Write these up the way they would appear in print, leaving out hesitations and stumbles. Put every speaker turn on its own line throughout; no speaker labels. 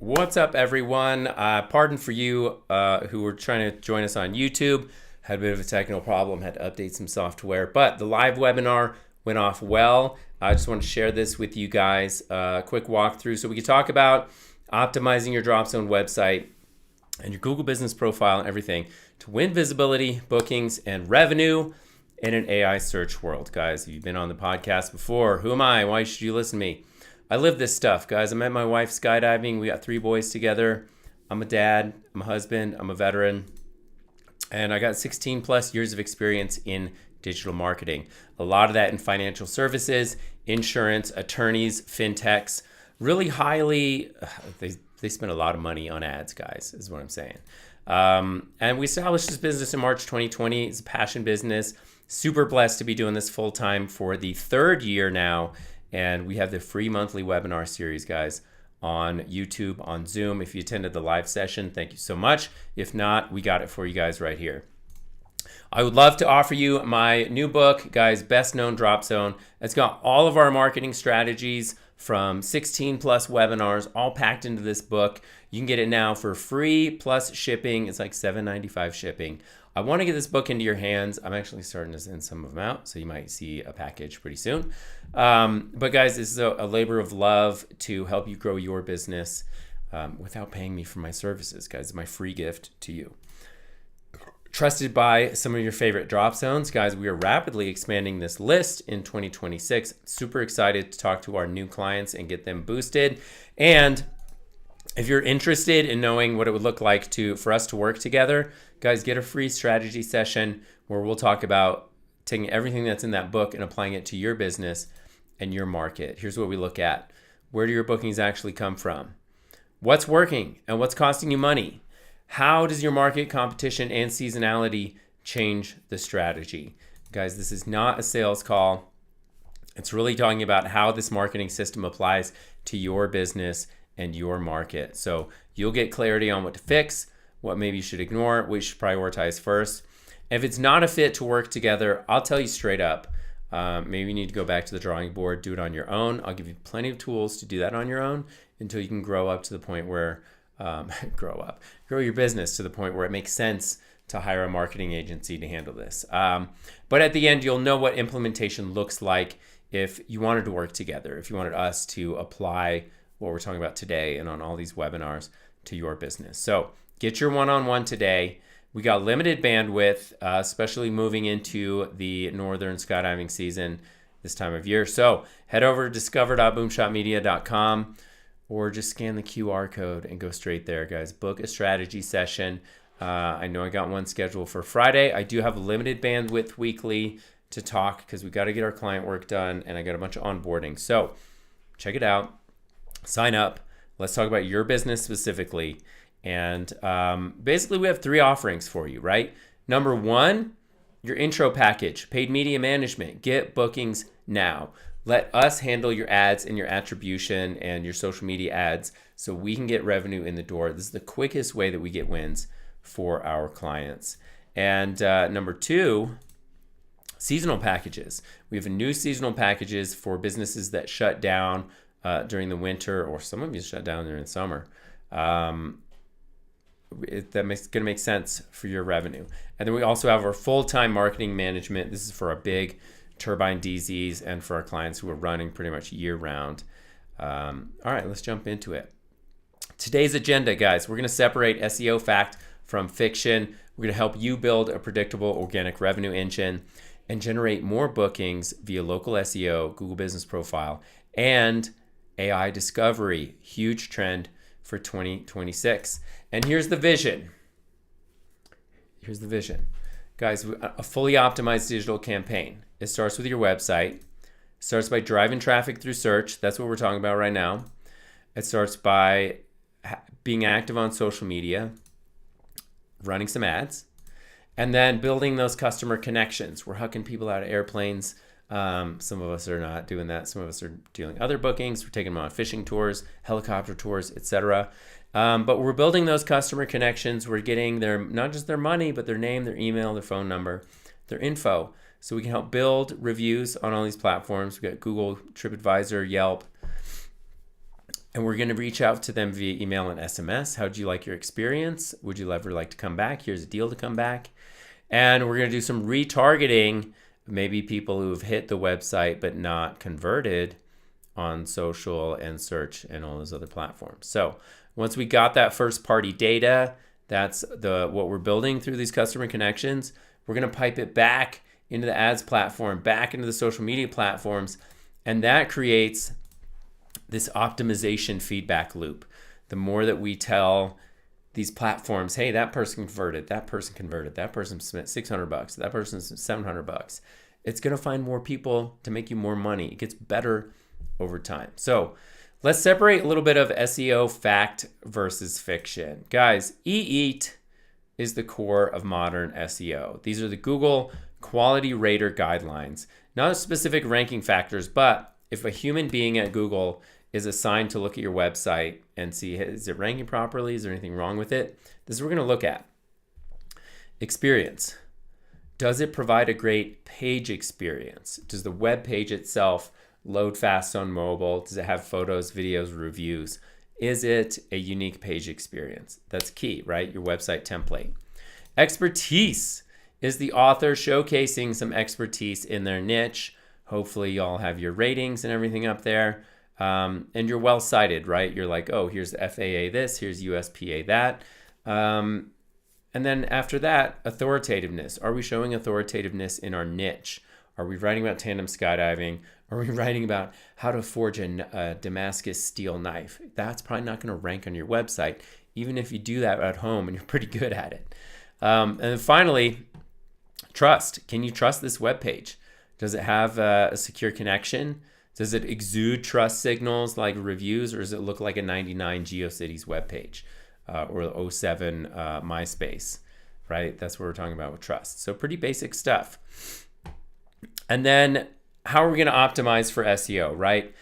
What's up, everyone? Pardon for you who were trying to join us on YouTube. Had a bit of a technical problem, had to update some software, but the live webinar went off well. I just want to share this with you guys, a quick walkthrough so we can talk about optimizing your drop zone website and your Google business profile and everything to win visibility, bookings, and revenue in an AI search world. Guys, if you've been on the podcast before, who am I? Why should you listen to me? I live this stuff, guys. I met my wife skydiving. We got 3 boys together. I'm a dad, I'm a husband, I'm a veteran, and I got 16 plus years of experience in digital marketing. A lot of that in financial services, insurance, attorneys, fintechs, really highly, they spend a lot of money on ads, guys, is what I'm saying. And we established this business in March 2020. It's a passion business. Super blessed to be doing this full time for the 3rd year now. And we have the free monthly webinar series, guys, on YouTube, on Zoom. If you attended the live session, thank you so much. If not, we got it for you guys right here. I would love to offer you my new book, guys, Best Known Drop Zone. It's got all of our marketing strategies from 16 plus webinars all packed into this book. You can get it now for free plus shipping. It's like $7.95 shipping. I want to get this book into your hands. I'm actually starting to send some of them out, so you might see a package pretty soon. But guys, this is a labor of love to help you grow your business without paying me for my services, guys. It's my free gift to you. Trusted by some of your favorite drop zones. Guys, we are rapidly expanding this list in 2026. Super excited to talk to our new clients and get them boosted. And if you're interested in knowing what it would look like for us to work together, guys, get a free strategy session where we'll talk about taking everything that's in that book and applying it to your business and your market. Here's what we look at. Where do your bookings actually come from? What's working and what's costing you money? How does your market competition and seasonality change the strategy? Guys, this is not a sales call. It's really talking about how this marketing system applies to your business and your market. So you'll get clarity on what to fix, what maybe you should ignore, what you should prioritize first. If it's not a fit to work together, I'll tell you straight up, maybe you need to go back to the drawing board, do it on your own. I'll give you plenty of tools to do that on your own until you can grow up to the point where, grow your business to the point where it makes sense to hire a marketing agency to handle this. But at the end, you'll know what implementation looks like if you wanted to work together, if you wanted us to apply what we're talking about today and on all these webinars to your business. So get your one-on-one today. We got limited bandwidth, especially moving into the northern skydiving season this time of year. So head over to discover.boomshotmedia.com or just scan the QR code and go straight there, guys. Book a strategy session. I know I got one scheduled for Friday. I do have limited bandwidth weekly to talk because we got to get our client work done and I got a bunch of onboarding. So check it out. Sign up. Let's talk about your business specifically. And basically we have 3 offerings for you, right? Number 1, your intro package, paid media management. Get bookings now. Let us handle your ads and your attribution and your social media ads so we can get revenue in the door. This is the quickest way that we get wins for our clients. And number 2, seasonal packages. We have new seasonal packages for businesses that shut down during the winter, or some of you shut down during the summer. That's going to make sense for your revenue. And then we also have our full-time marketing management. This is for our big turbine DZs and for our clients who are running pretty much year-round. All right, let's jump into it. Today's agenda, guys, we're going to separate SEO fact from fiction. We're going to help you build a predictable organic revenue engine and generate more bookings via local SEO, Google Business Profile, and AI discovery. Huge trend for 2026. And here's the vision. Guys, a fully optimized digital campaign. It starts with your website. It starts by driving traffic through search. That's what we're talking about right now. It starts by being active on social media, running some ads, and then building those customer connections. We're hucking people out of airplanes. Some of us are not doing that. Some of us are doing other bookings. We're taking them on fishing tours, helicopter tours, etc. But we're building those customer connections. We're getting not just their money, but their name, their email, their phone number, their info. So we can help build reviews on all these platforms. We got Google, TripAdvisor, Yelp, And we're going to reach out to them via email and SMS. How'd you like your experience? Would you ever like to come back? Here's a deal to come back. And we're going to do some retargeting, maybe people who've hit the website but not converted on social and search and all those other platforms. So once we got that first party data, that's what we're building through these customer connections. We're going to pipe it back into the ads platform, back into the social media platforms, and that creates this optimization feedback loop. The more that we tell these platforms, hey, that person converted, that person converted, that person spent $600, that person's $700, it's going to find more people to make you more money. It gets better over time. So let's separate a little bit of SEO fact versus fiction. Guys, EAT is the core of modern SEO. These are the Google Quality Rater Guidelines, not specific ranking factors, but if a human being at Google is assigned to look at your website and see, is it ranking properly? Is there anything wrong with it? This is what we're going to look at. Experience. Does it provide a great page experience? Does the web page itself load fast on mobile? Does it have photos, videos, reviews? Is it a unique page experience? That's key, right? Your website template. Expertise. Is the author showcasing some expertise in their niche? Hopefully y'all have your ratings and everything up there. And you're well cited, right? You're like, oh, here's the FAA this, here's USPA that. And then after that, authoritativeness. Are we showing authoritativeness in our niche? Are we writing about tandem skydiving? Are we writing about how to forge a Damascus steel knife? That's probably not going to rank on your website, even if you do that at home and you're pretty good at it. And then finally, trust. Can you trust this web page? Does it have a secure connection? Does it exude trust signals like reviews, or does it look like a 99 GeoCities webpage or 07 MySpace, right? That's what we're talking about with trust. So pretty basic stuff. And then how are we going to optimize for SEO, right?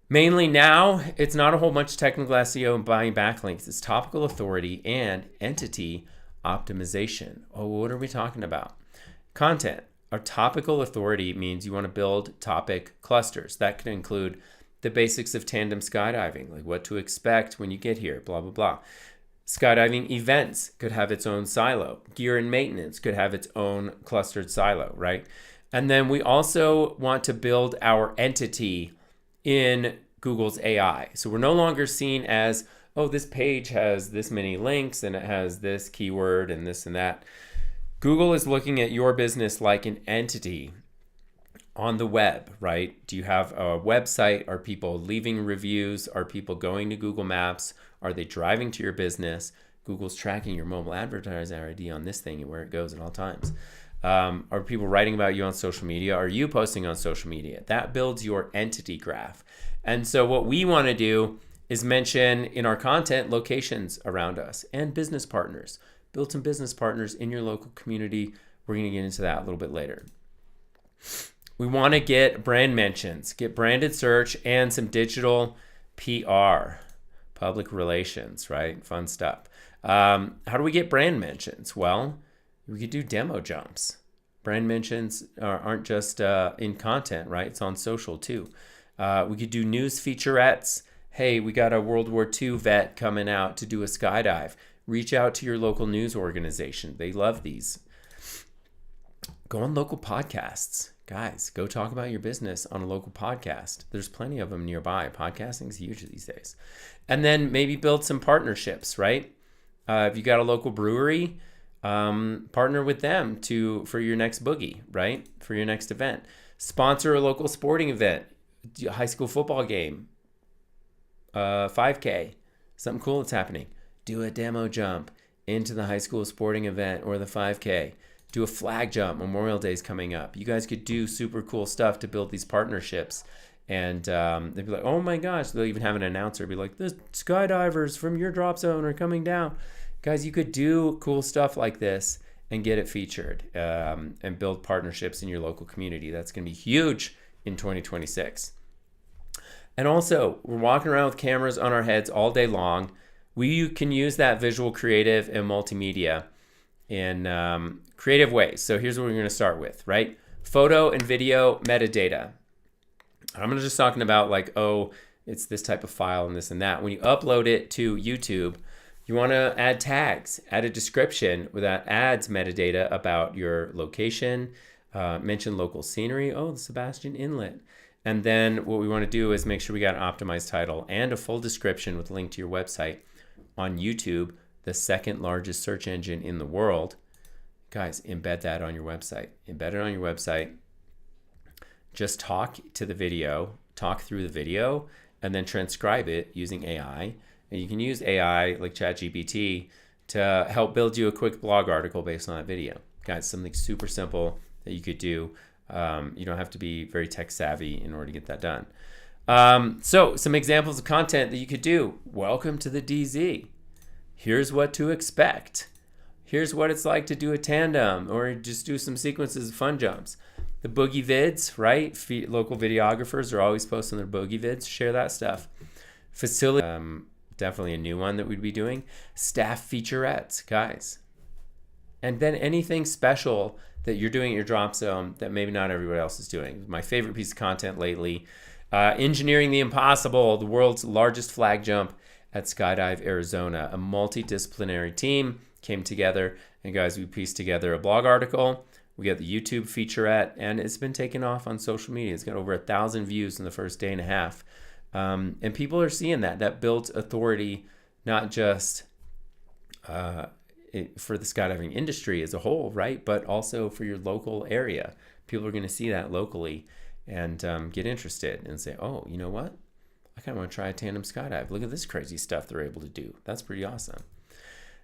Mainly now, it's not a whole bunch of technical SEO and buying backlinks. It's topical authority and entity optimization. Oh, what are we talking about? Content. Our topical authority means you want to build topic clusters. That could include the basics of tandem skydiving, like what to expect when you get here, blah, blah, blah. Skydiving events could have its own silo. Gear and maintenance could have its own clustered silo, right? And then we also want to build our entity in Google's AI. So we're no longer seen as, oh, this page has this many links and it has this keyword and this and that. Google is looking at your business like an entity on the web, right? Do you have a website? Are people leaving reviews? Are people going to Google Maps? Are they driving to your business? Google's tracking your mobile advertiser ID on this thing and where it goes at all times. Are people writing about you on social media? Are you posting on social media? That builds your entity graph. And so what we want to do is mention in our content locations around us and business partners. Build some business partners in your local community. We're going to get into that a little bit later. We want to get brand mentions, get branded search, and some digital PR, public relations, right? Fun stuff. How do we get brand mentions? Well, we could do demo jumps. Brand mentions aren't just in content, right? It's on social too. We could do news featurettes. Hey, we got a World War II vet coming out to do a skydive. Reach out to your local news organization. They love these. Go on local podcasts. Guys, go talk about your business on a local podcast. There's plenty of them nearby. Podcasting is huge these days. And then maybe build some partnerships, right? If you got a local brewery, partner with them for your next boogie, right? For your next event. Sponsor a local sporting event, a high school football game, 5K, something cool that's happening. Do a demo jump into the high school sporting event or the 5K. Do a flag jump. Memorial Day is coming up. You guys could do super cool stuff to build these partnerships. And they'd be like, oh my gosh. They'll even have an announcer be like, the skydivers from your drop zone are coming down. Guys, you could do cool stuff like this and get it featured and build partnerships in your local community. That's going to be huge in 2026. And also, we're walking around with cameras on our heads all day long. We can use that visual, creative, and multimedia in creative ways. So here's what we're going to start with, right? Photo and video metadata. I'm just talking about like, it's this type of file and this and that. When you upload it to YouTube, you want to add tags, add a description that adds metadata about your location, mention local scenery, oh, the Sebastian Inlet. And then what we want to do is make sure we got an optimized title and a full description with a link to your website on YouTube, the second largest search engine in the world. Guys, embed that on your website. Embed it on your website. Just talk to the video, talk through the video, and then transcribe it using AI. And you can use AI like ChatGPT to help build you a quick blog article based on that video. Guys, something super simple that you could do. You don't have to be very tech savvy in order to get that done. So some examples of content that you could do. Welcome to the DZ. Here's what to expect. Here's what it's like to do a tandem or just do some sequences of fun jumps. The boogie vids, right? Local videographers are always posting their boogie vids. Share that stuff. Facility, definitely a new one that we'd be doing. Staff featurettes, guys. And then anything special that you're doing at your drop zone that maybe not everybody else is doing. My favorite piece of content lately, engineering the impossible, the world's largest flag jump at Skydive, Arizona. A multidisciplinary team came together, and guys, we pieced together a blog article. We got the YouTube featurette, and it's been taken off on social media. It's got over 1,000 views in the first day and a half. And people are seeing that. That builds authority, not just for the skydiving industry as a whole, right? But also for your local area. People are going to see that locally and get interested and say, oh, you know what? I kind of want to try a tandem skydive. Look at this crazy stuff they're able to do. That's pretty awesome.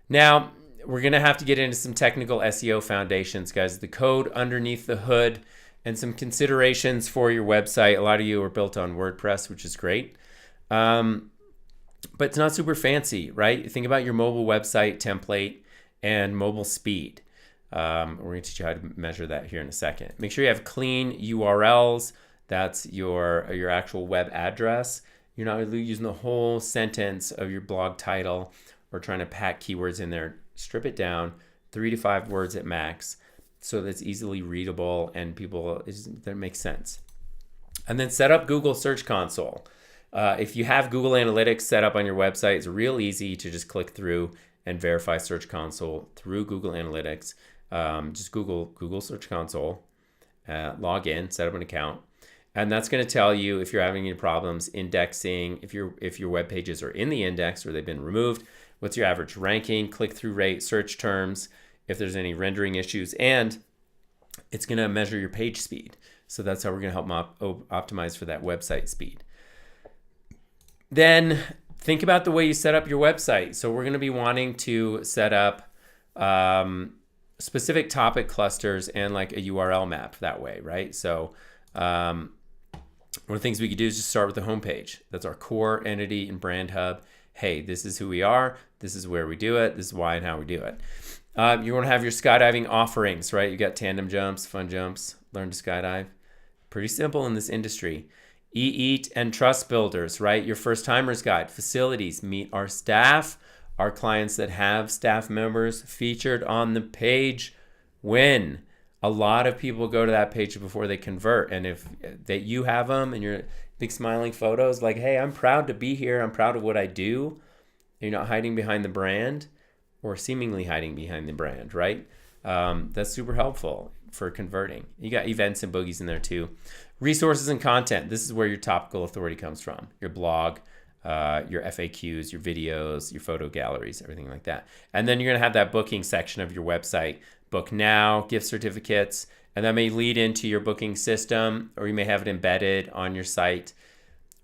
Now, we're going to have to get into some technical SEO foundations, guys. The code underneath the hood and some considerations for your website. A lot of you are built on WordPress, which is great. But it's not super fancy, right? Think about your mobile website template and mobile speed. We're going to teach you how to measure that here in a second. Make sure you have clean URLs. That's your actual web address. You're not really using the whole sentence of your blog title or trying to pack keywords in there. Strip it down, 3 to 5 words at max, so that's easily readable and that makes sense. And then set up Google Search Console. If you have Google Analytics set up on your website, it's real easy to just click through and verify Search Console through Google Analytics. Just Google Search Console, log in, set up an account, and that's going to tell you if you're having any problems indexing, if your web pages are in the index or they've been removed, what's your average ranking, click-through rate, search terms, if there's any rendering issues, and it's going to measure your page speed. So that's how we're going to help optimize for that website speed. Then think about the way you set up your website. So we're going to be wanting to set up specific topic clusters and like a URL map that way, right? So one of the things we could do is just start with the homepage. That's our core entity and brand hub. Hey, this is who we are. This is where we do it. This is why and how we do it. You want to have your skydiving offerings, right? You got tandem jumps, fun jumps, learn to skydive. Pretty simple in this industry. Eat, and trust builders, right? Your first timers guide, facilities, meet our staff. Our clients that have staff members featured on the page win. A lot of people go to that page before they convert. And if that you have them and you're big smiling photos like, hey, I'm proud to be here. I'm proud of what I do. You're not hiding behind the brand or seemingly hiding behind the brand, right? That's super helpful for converting. You got events and boogies in there too. Resources and content. This is where your topical authority comes from. Your blog, your FAQs, your videos, your photo galleries, everything like that. And then you're going to have that booking section of your website. Book now, gift certificates, and that may lead into your booking system, or you may have it embedded on your site.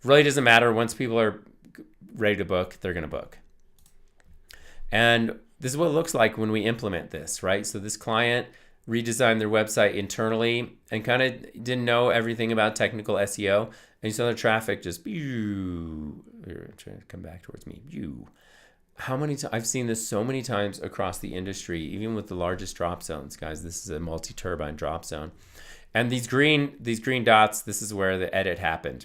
Really doesn't matter. Once people are ready to book, they're going to book. And this is what it looks like when we implement this, right? So this client redesigned their website internally and kind of didn't know everything about technical SEO. And you saw their traffic just, trying to come back towards me. How many times? I've seen this so many times across the industry, even with the largest drop zones, guys. This is a multi-turbine drop zone. And these green dots, this is where the edit happened.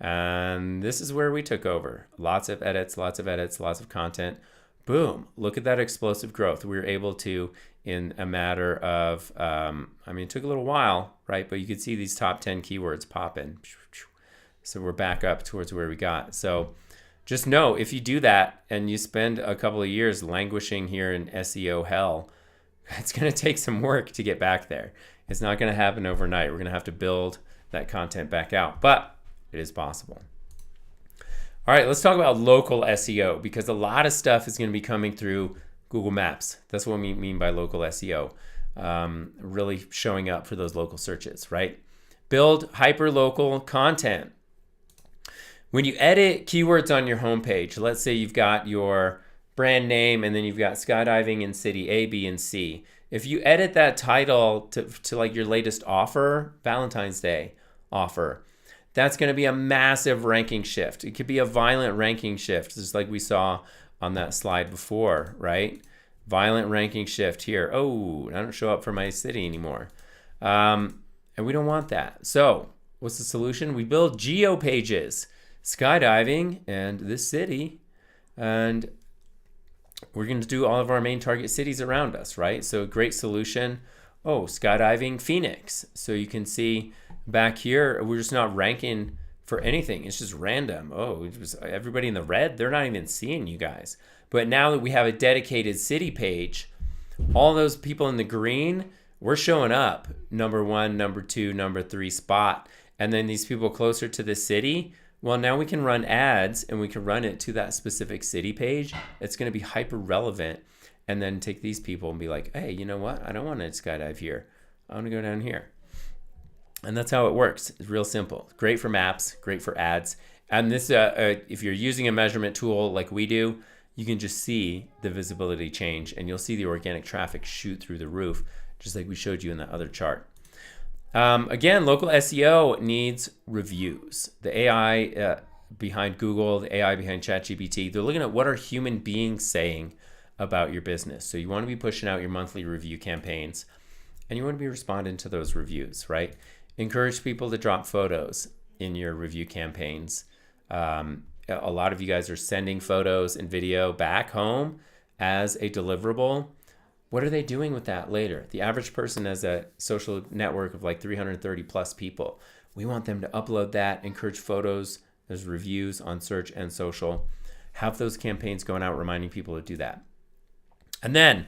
And this is where we took over. Lots of edits, lots of content. Boom, look at that explosive growth. We were able to, in a matter of, it took a little while, right? But you could see these top 10 keywords pop in. So we're back up towards where we got. So just know, if you do that and you spend a couple of years languishing here in SEO hell, it's going to take some work to get back there. It's not going to happen overnight. We're going to have to build that content back out, but it is possible. All right, let's talk about local SEO, because a lot of stuff is going to be coming through Google Maps. That's what we mean by local SEO, really showing up for those local searches, right? Build hyper-local content. When you edit keywords on your homepage, let's say you've got your brand name and then you've got skydiving in city A, B, and C. If you edit that title to like your latest offer, Valentine's Day offer, that's going to be a massive ranking shift. It could be a violent ranking shift, just like we saw on that slide before, right? Violent ranking shift here. Oh, I don't show up for my city anymore. And we don't want that. So what's the solution? We build geo pages, skydiving and this city, and we're going to do all of our main target cities around us, right? So great solution. Oh, skydiving Phoenix. So you can see back here, we're just not ranking for anything. It's just random. Oh, it was everybody in the red. They're not even seeing you guys. But now that we have a dedicated city page, all those people in the green, we're showing up number 1, number 2, number 3 spot. And then these people closer to the city, well, now we can run ads and we can run it to that specific city page. It's going to be hyper relevant. And then take these people and be like, hey, you know what? I don't want to skydive here. I want to go down here. And that's how it works. It's real simple. Great for maps, great for ads. And this, if you're using a measurement tool like we do, you can just see the visibility change and you'll see the organic traffic shoot through the roof, just like we showed you in that other chart. Again, local SEO needs reviews. The AI behind Google, the AI behind ChatGPT, they're looking at what are human beings saying about your business. So you want to be pushing out your monthly review campaigns and you want to be responding to those reviews, right? Encourage people to drop photos in your review campaigns. A lot of you guys are sending photos and video back home as a deliverable. What are they doing with that later? The average person has a social network of like 330 plus people. We want them to upload that, encourage photos, there's reviews on search and social. Have those campaigns going out reminding people to do that. And then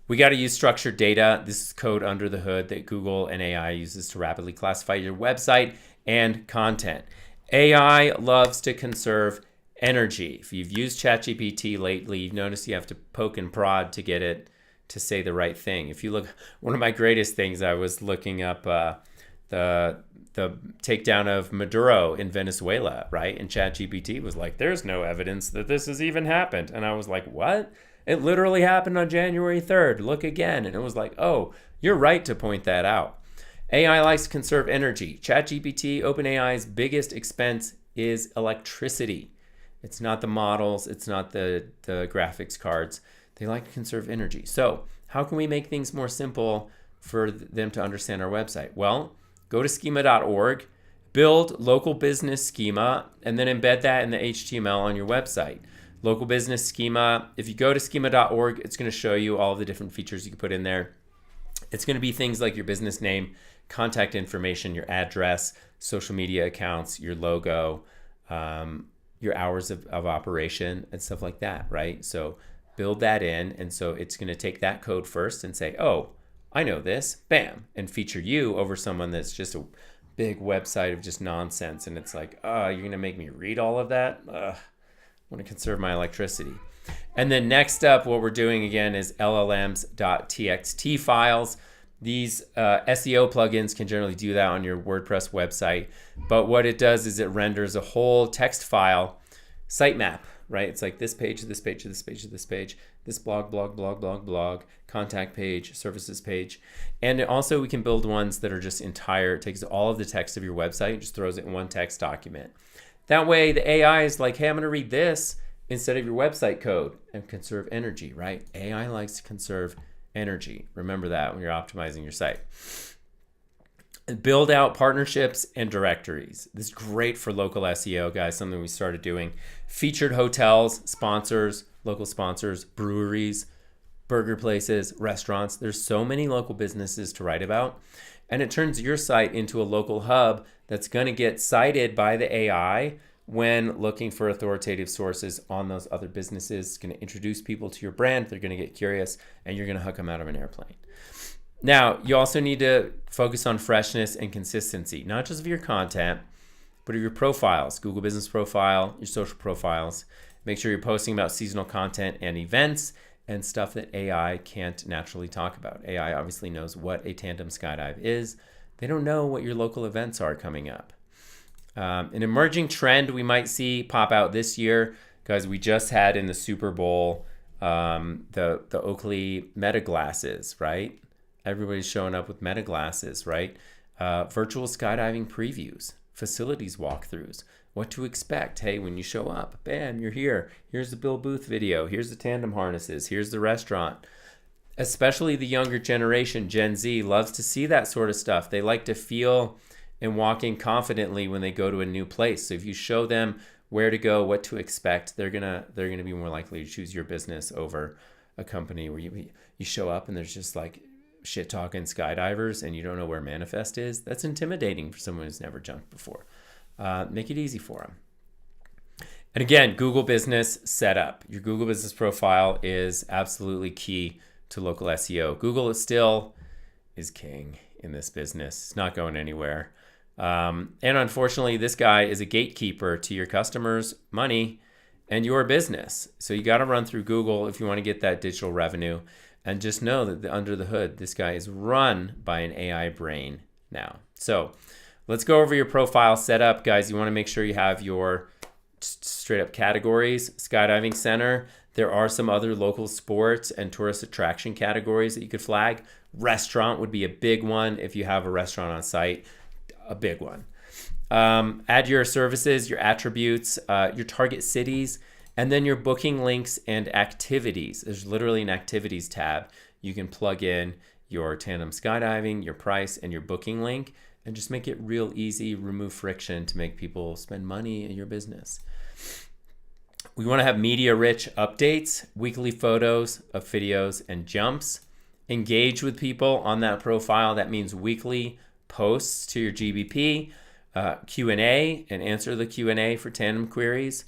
we got to use structured data. This is code under the hood that Google and AI uses to rapidly classify your website and content. AI loves to conserve energy. If you've used ChatGPT lately, you've noticed you have to poke and prod to get it to say the right thing. If you look, one of my greatest things, I was looking up the takedown of Maduro in Venezuela, right? And ChatGPT was like, there's no evidence that this has even happened. And I was like, what? It literally happened on January 3rd. Look again. And it was like, oh, you're right to point that out. AI likes to conserve energy. ChatGPT, OpenAI's biggest expense is electricity. It's not the models. It's not the graphics cards. They like to conserve energy. So how can we make things more simple for them to understand our website? Well, go to schema.org, build local business schema, and then embed that in the HTML on your website. Local business schema, if you go to schema.org, it's going to show you all the different features you can put in there. It's going to be things like your business name, contact information, your address, social media accounts, your logo, your hours of operation, and stuff like that, right? So build that in, and so it's going to take that code first and say, oh, I know this, bam, and feature you over someone that's just a big website of just nonsense, and it's like, oh, you're going to make me read all of that? I want to conserve my electricity. And then next up, what we're doing again is llms.txt files. These SEO plugins can generally do that on your WordPress website, but what it does is it renders a whole text file sitemap, right? It's like this page, this page, this page, this page, this blog, contact page, services page. And also we can build ones that are just entire, it takes all of the text of your website, just throws it in one text document. That way the AI is like, hey, I'm gonna read this instead of your website code and conserve energy, right? AI likes to conserve energy. Remember that when you're optimizing your site. Build out partnerships and directories. This is great for local SEO, guys, something we started doing. Featured hotels, sponsors, local sponsors, breweries, burger places, restaurants. There's so many local businesses to write about. And it turns your site into a local hub that's going to get cited by the AI when looking for authoritative sources on those other businesses. It's going to introduce people to your brand. They're going to get curious, and you're going to hook them out of an airplane. Now, you also need to focus on freshness and consistency, not just of your content, but of your profiles, Google Business Profile, your social profiles. Make sure you're posting about seasonal content and events and stuff that AI can't naturally talk about. AI obviously knows what a tandem skydive is. They don't know what your local events are coming up. An emerging trend we might see pop out this year, guys, we just had in the Super Bowl the Oakley Meta glasses, right? Everybody's showing up with Meta glasses, right? Virtual skydiving previews, facilities walkthroughs, what to expect. Hey, when you show up, bam, you're here. Here's the Bill Booth video. Here's the tandem harnesses. Here's the restaurant. Especially the younger generation, Gen Z, loves to see that sort of stuff. They like to feel and walk in confidently when they go to a new place. So if you show them where to go, what to expect, they're gonna be more likely to choose your business over a company where you show up and there's just like shit talking skydivers and you don't know where Manifest is. That's intimidating for someone who's never jumped before. Make it easy for them. And again, Google Business Setup. Your Google Business Profile is absolutely key to local SEO. Google is king in this business. It's not going anywhere. And unfortunately, this guy is a gatekeeper to your customers' money and your business. So you got to run through Google if you want to get that digital revenue. And just know that under the hood, this guy is run by an AI brain now. So let's go over your profile setup, guys. You want to make sure you have your straight up categories. Skydiving center. There are some other local sports and tourist attraction categories that you could flag. Restaurant would be a big one if you have a restaurant on site, a big one. Add your services, your attributes, your target cities, and then your booking links and activities. There's literally an activities tab. You can plug in your tandem skydiving, your price, and your booking link, and just make it real easy, remove friction to make people spend money in your business. We want to have media-rich updates, weekly photos of videos and jumps. Engage with people on that profile. That means weekly posts to your GBP, Q&A, and answer the Q&A for tandem queries.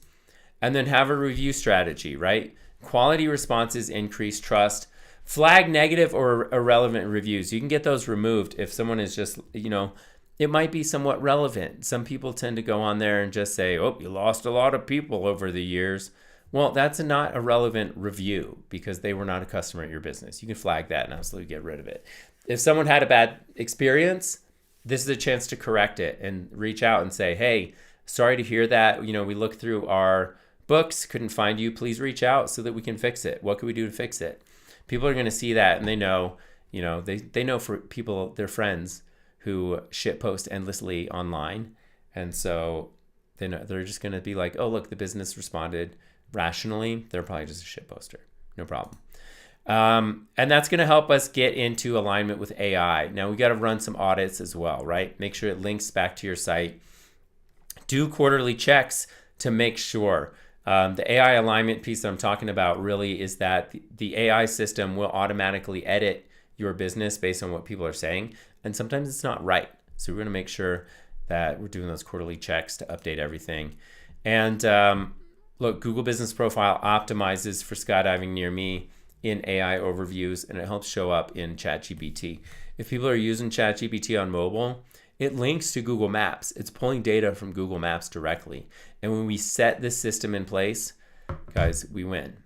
And then have a review strategy, right? Quality responses increase trust. Flag negative or irrelevant reviews. You can get those removed if someone is just, it might be somewhat relevant. Some people tend to go on there and just say, oh, you lost a lot of people over the years. Well, that's not a relevant review because they were not a customer at your business. You can flag that and absolutely get rid of it. If someone had a bad experience, this is a chance to correct it and reach out and say, hey, sorry to hear that. We looked through our books, couldn't find you. Please reach out so that we can fix it. What can we do to fix it? People are going to see that and they know, they know for people, their friends who shitpost endlessly online. And so they're just going to be like, oh, look, the business responded rationally. They're probably just a shitposter. No problem. And that's going to help us get into alignment with AI. Now we got to run some audits as well, right? Make sure it links back to your site. Do quarterly checks to make sure. The AI alignment piece that I'm talking about really is that the AI system will automatically edit your business based on what people are saying. And sometimes it's not right. So we're going to make sure that we're doing those quarterly checks to update everything. And look, Google Business Profile optimizes for skydiving near me in AI overviews, and it helps show up in ChatGPT. If people are using ChatGPT on mobile, it links to Google Maps. It's pulling data from Google Maps directly. And when we set this system in place, guys, we win.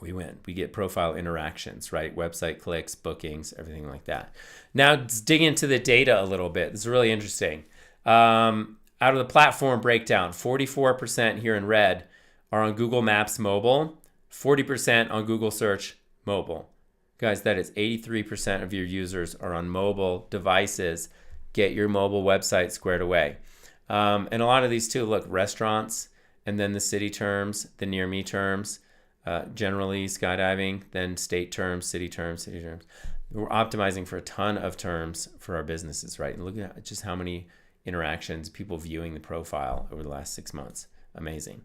We win. We get profile interactions, right? Website clicks, bookings, everything like that. Now, let's dig into the data a little bit. This is really interesting. Out of the platform breakdown, 44% here in red are on Google Maps mobile, 40% on Google Search mobile. Guys, that is 83% of your users are on mobile devices. Get your mobile website squared away. And a lot of these too, look, restaurants, and then the city terms, the near me terms, generally skydiving, then state terms, city terms, city terms. We're optimizing for a ton of terms for our businesses, right? And look at just how many interactions, people viewing the profile over the last 6 months. Amazing.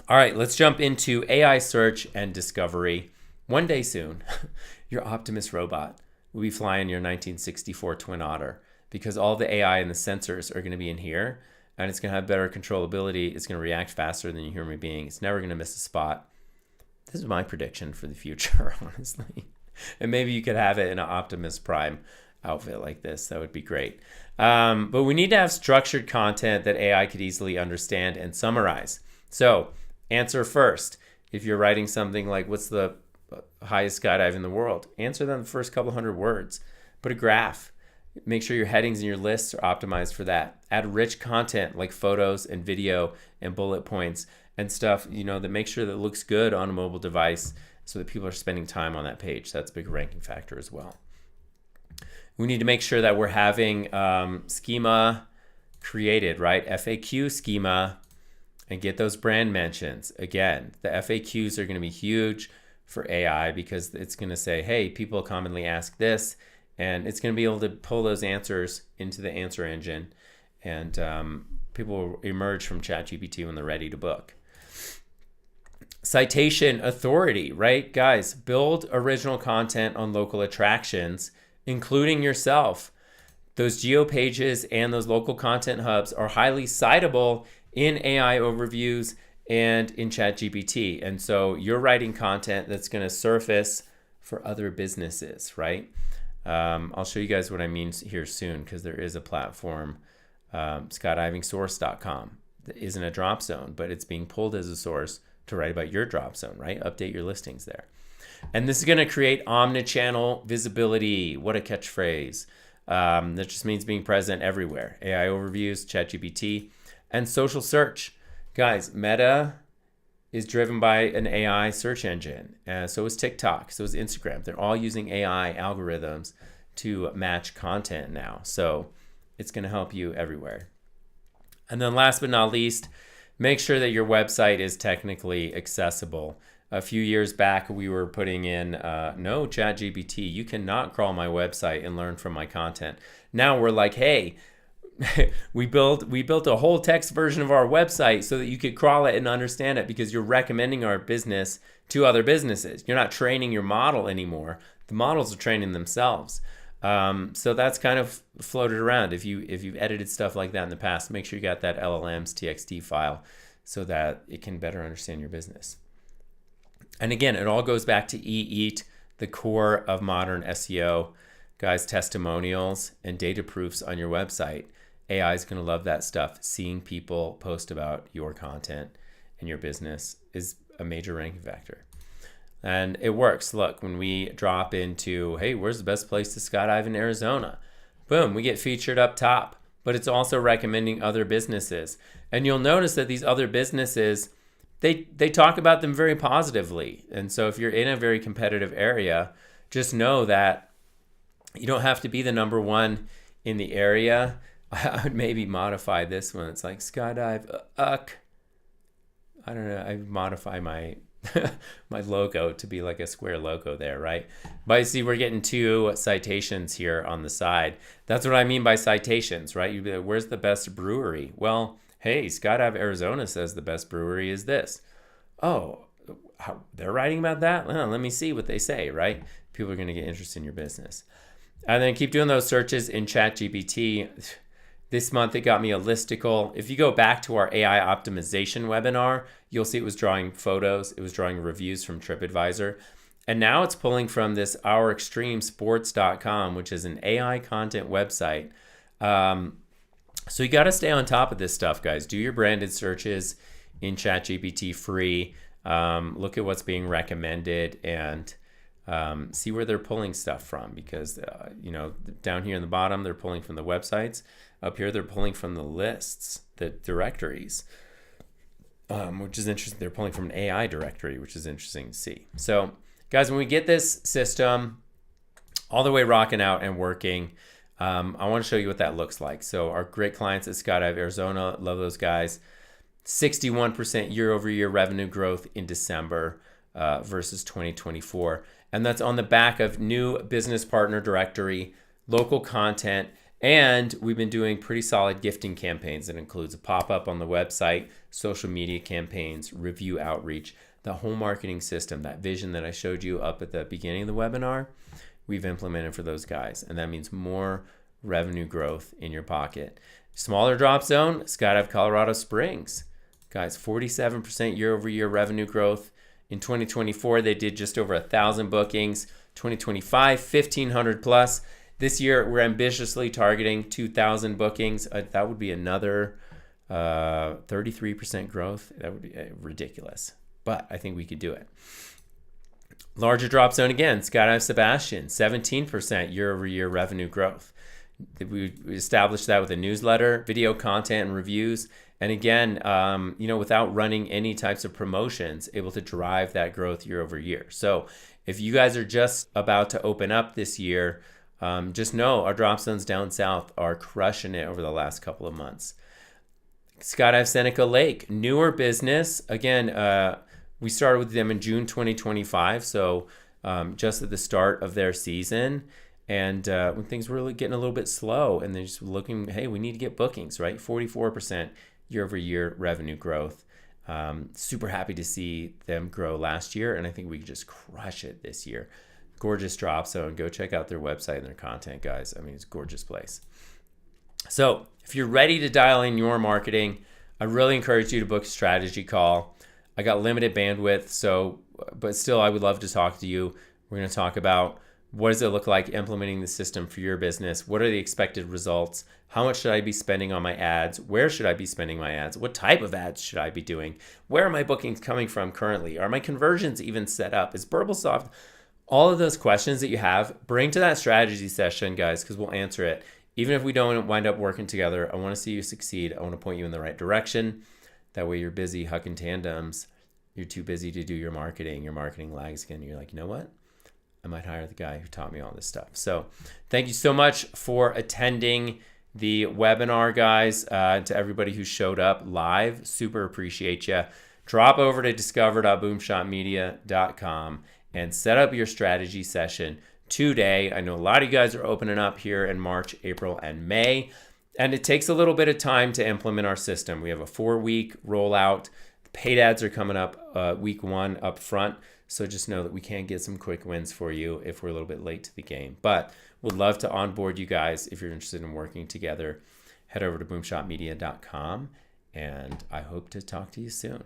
All right, let's jump into AI search and discovery. One day soon, your Optimus robot will be flying your 1964 Twin Otter. because all the AI and the sensors are going to be in here, and it's going to have better controllability. It's going to react faster than a human being. It's never going to miss a spot. This is my prediction for the future, honestly. And maybe you could have it in an Optimus Prime outfit like this. That would be great. But we need to have structured content that AI could easily understand and summarize. So answer first. If you're writing something like, what's the highest skydive in the world? Answer them the first couple hundred words. Put a graph. Make sure your headings and your lists are optimized for that. Add rich content like photos and video and bullet points and stuff, that makes sure that it looks good on a mobile device so that people are spending time on that page. That's a big ranking factor as well. We need to make sure that we're having schema created, right? FAQ schema, and get those brand mentions. Again, the FAQs are going to be huge for AI because it's going to say, hey, people commonly ask this, and it's going to be able to pull those answers into the answer engine, and people will emerge from ChatGPT when they're ready to book. Citation authority, right? Guys, build original content on local attractions, including yourself. Those geo pages and those local content hubs are highly citable in AI overviews and in ChatGPT. And so you're writing content that's going to surface for other businesses, right? I'll show you guys what I mean here soon, because there is a platform, skydivingsource.com, that isn't a drop zone, but it's being pulled as a source to write about your drop zone, right? Update your listings there. And this is going to create omnichannel visibility. What a catchphrase. That just means being present everywhere. AI overviews, ChatGPT, and social search. Guys, Meta is driven by an AI search engine. So is TikTok, so is Instagram. They're all using AI algorithms to match content now. So it's going to help you everywhere. And then last but not least, make sure that your website is technically accessible. A few years back, we were putting in, no, ChatGPT, you cannot crawl my website and learn from my content. Now we're like, hey, we built a whole text version of our website so that you could crawl it and understand it, because you're recommending our business to other businesses. You're not training your model anymore. The models are training themselves. So that's kind of floated around. If you've edited stuff like that in the past, make sure you got that LLM's TXT file so that it can better understand your business. And again, it all goes back to EAT, the core of modern SEO. Guys, testimonials and data proofs on your website. AI is going to love that stuff. Seeing people post about your content and your business is a major ranking factor. And it works. Look, when we drop into, hey, where's the best place to skydive in Arizona? Boom, we get featured up top. But it's also recommending other businesses. And you'll notice that these other businesses, they talk about them very positively. And so if you're in a very competitive area, just know that you don't have to be the number one in the area. I would maybe modify this one. It's like skydive, I don't know. I modify my my logo to be like a square logo there, right? But you see, we're getting 2 citations here on the side. That's what I mean by citations, right? You'd be like, where's the best brewery? Well, hey, Skydive Arizona says the best brewery is this. Oh, they're writing about that? Well, let me see what they say, right? People are going to get interested in your business. And then keep doing those searches in ChatGPT. This month, it got me a listicle. If you go back to our AI optimization webinar, you'll see it was drawing photos. It was drawing reviews from TripAdvisor. And now it's pulling from this OurExtremeSports.com, which is an AI content website. So you got to stay on top of this stuff, guys. Do your branded searches in ChatGPT free. Look at what's being recommended and see where they're pulling stuff from. Because, down here in the bottom, they're pulling from the websites. Up here, they're pulling from the lists, the directories, which is interesting. They're pulling from an AI directory, which is interesting to see. So, guys, when we get this system all the way rocking out and working, I want to show you what that looks like. So our great clients at Skydive Arizona, love those guys. 61% year-over-year revenue growth in December versus 2024. And that's on the back of new business partner directory, local content, and we've been doing pretty solid gifting campaigns that includes a pop-up on the website, social media campaigns, review outreach, the whole marketing system, that vision that I showed you up at the beginning of the webinar, we've implemented for those guys. And that means more revenue growth in your pocket. Smaller drop zone, Skydive Colorado Springs. Guys, 47% year-over-year revenue growth. In 2024, they did just over 1,000 bookings. 2025, 1,500 plus. This year, we're ambitiously targeting 2,000 bookings. That would be another 33% growth. That would be ridiculous, but I think we could do it. Larger drop zone again, Skydive Sebastian, 17% year-over-year revenue growth. We established that with a newsletter, video content, and reviews. And again, without running any types of promotions, able to drive that growth year over year. So if you guys are just about to open up this year, just know our drop zones down south are crushing it over the last couple of months. Skydive Seneca Lake, newer business. Again, we started with them in June 2025, so just at the start of their season. And when things were really getting a little bit slow and they're just looking, hey, we need to get bookings, right? 44% year over year revenue growth. Super happy to see them grow last year. And I think we could just crush it this year. Gorgeous drop zone. Go check out their website and their content, guys. I mean, it's a gorgeous place. So if you're ready to dial in your marketing, I really encourage you to book a strategy call. I got limited bandwidth, but still I would love to talk to you. We're going to talk about what does it look like implementing the system for your business? What are the expected results? How much should I be spending on my ads? Where should I be spending my ads? What type of ads should I be doing? Where are my bookings coming from currently? Are my conversions even set up? Is Burblesoft? All of those questions that you have, bring to that strategy session, guys, because we'll answer it. Even if we don't wind up working together, I want to see you succeed. I want to point you in the right direction. That way you're busy hucking tandems. You're too busy to do your marketing. Your marketing lags again. You're like, you know what? I might hire the guy who taught me all this stuff. So thank you so much for attending the webinar, guys. To everybody who showed up live, super appreciate you. Drop over to discover.boomshotmedia.com and set up your strategy session today. I know a lot of you guys are opening up here in March, April, and May, and it takes a little bit of time to implement our system. We have a 4-week rollout. The paid ads are coming up week 1 up front. So just know that we can get some quick wins for you if we're a little bit late to the game. But would love to onboard you guys if you're interested in working together. Head over to boomshotmedia.com, and I hope to talk to you soon.